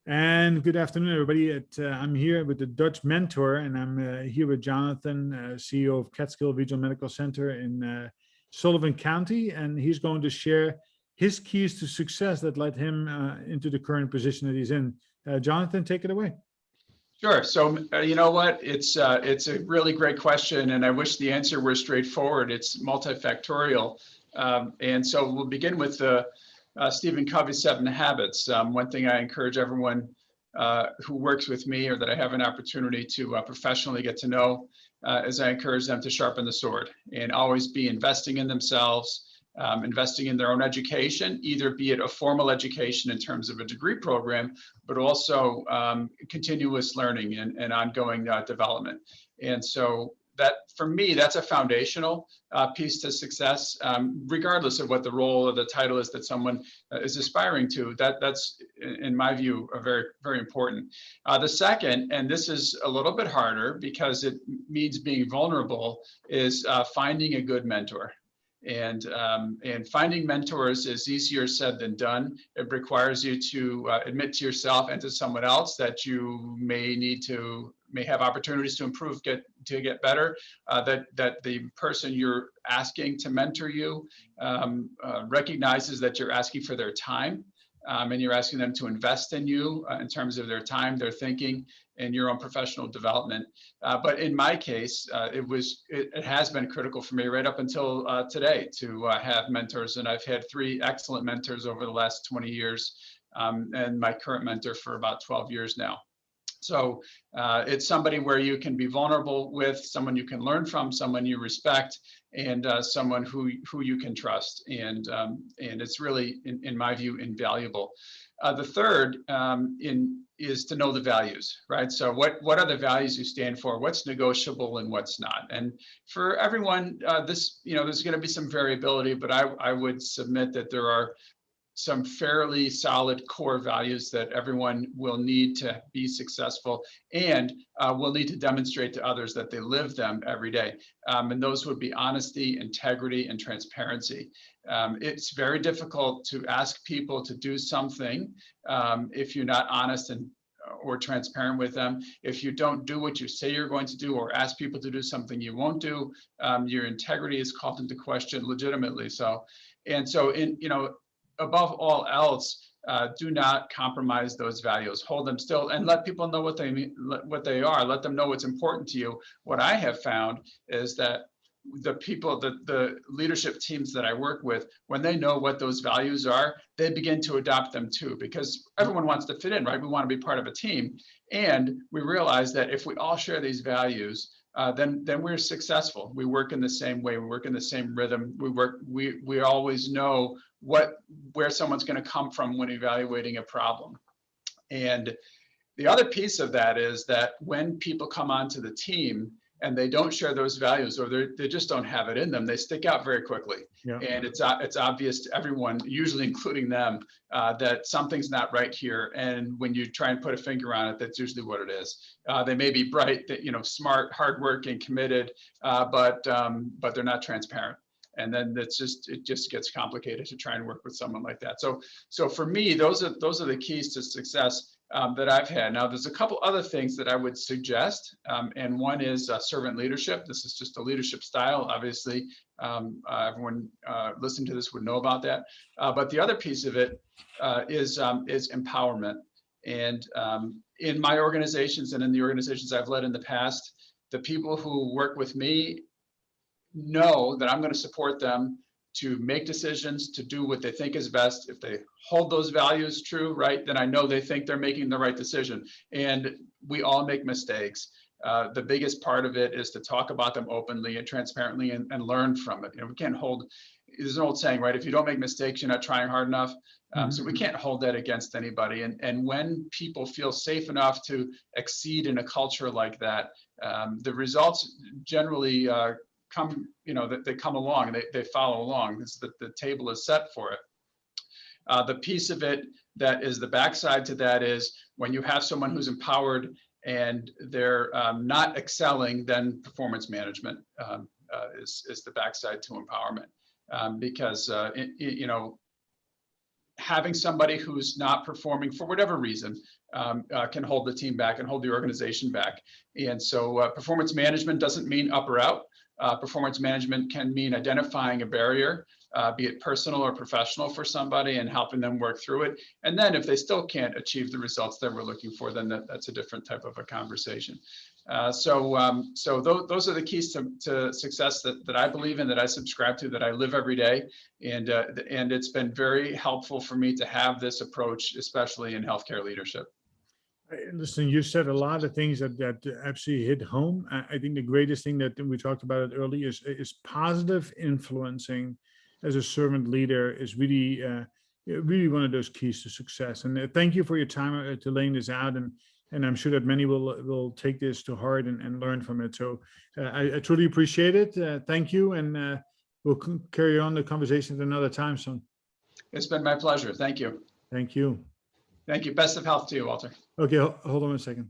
And good afternoon, everybody. I'm here with the Dutch Mentor, and I'm here with Jonathan, CEO of Catskills Regional Medical Center in Sullivan County, and he's going to share his keys to success that led him into the current position that he's in. Jonathan, take it away. Sure. So you know what? It's a really great question, and I wish the answer were straightforward. It's multifactorial, and so we'll begin with the Stephen Covey's 7 Habits. One thing I encourage everyone who works with me or that I have an opportunity to professionally get to know is I encourage them to sharpen the sword and always be investing in themselves, investing in their own education, either be it a formal education in terms of a degree program, but also continuous learning and ongoing development. And so that, for me, that's a foundational piece to success, regardless of what the role or the title is that someone is aspiring to. That's, in my view, a very, very important. The second, and this is a little bit harder because it means being vulnerable, is finding a good mentor. And finding mentors is easier said than done. It requires you to admit to yourself and to someone else that you may have opportunities to improve, to get better, that the person you're asking to mentor you recognizes that you're asking for their time, and you're asking them to invest in you in terms of their time, their thinking, and your own professional development. But in my case, it has been critical for me right up until today to have mentors, and I've had 3 excellent mentors over the last 20 years, and my current mentor for about 12 years now. So it's somebody where you can be vulnerable with, someone you can learn from, someone you respect, and someone who you can trust. And it's really, in my view, invaluable. The third is to know the values, right? So what are the values you stand for? What's negotiable and what's not? And for everyone, there's going to be some variability, but I would submit that there are some fairly solid core values that everyone will need to be successful and will need to demonstrate to others that they live them every day. And those would be honesty, integrity, and transparency. It's very difficult to ask people to do something if you're not honest or transparent with them. If you don't do what you say you're going to do, or ask people to do something you won't do, your integrity is called into question, legitimately so. And so, above all else, do not compromise those values. Hold them still and let people know what they mean, what they are. Let them know what's important to you. What I have found is that the leadership teams that I work with, when they know what those values are, they begin to adopt them too, because everyone wants to fit in, right? We want to be part of a team. And we realize that if we all share these values, then we're successful. We work in the same way. We work in the same rhythm. We always know where someone's going to come from when evaluating a problem. And the other piece of that is that when people come onto the team and they don't share those values, or they just don't have it in them, they stick out very quickly. Yeah. And it's obvious to everyone, usually including them, that something's not right here. And when you try and put a finger on it, that's usually what it is. They may be bright, smart, hardworking, committed, but they're not transparent. And then it just gets complicated to try and work with someone like that. So for me, those are the keys to success that I've had. Now, there's a couple other things that I would suggest, and one is servant leadership. This is just a leadership style. Obviously, everyone listening to this would know about that. But the other piece of it is empowerment. And in my organizations and in the organizations I've led in the past, the people who work with me know that I'm going to support them to make decisions, to do what they think is best. If they hold those values true, right, then I know they think they're making the right decision. And we all make mistakes. The biggest part of it is to talk about them openly and transparently and learn from it. We can't hold, there's an old saying, right? If you don't make mistakes, you're not trying hard enough. So we can't hold that against anybody. And when people feel safe enough to exceed in a culture like that, the results generally they come along and they follow along. The table is set for it. The piece of it that is the backside to that is when you have someone who's empowered and they're not excelling, then performance management is the backside to empowerment. Because having somebody who's not performing for whatever reason can hold the team back and hold the organization back. And so performance management doesn't mean up or out. Performance management can mean identifying a barrier, be it personal or professional for somebody, and helping them work through it. And then if they still can't achieve the results that we're looking for, then that's a different type of a conversation. So those are the keys to success that I believe in, that I subscribe to, that I live every day. And it's been very helpful for me to have this approach, especially in healthcare leadership. Listen, you said a lot of things that absolutely hit home. I think the greatest thing that we talked about it earlier is positive influencing as a servant leader is really, really one of those keys to success. And thank you for your time to laying this out. And I'm sure that many will take this to heart and learn from it. So I truly appreciate it. Thank you. And we'll carry on the conversation at another time soon. It's been my pleasure. Thank you. Thank you. Thank you. Best of health to you, Walter. Okay, hold on a second.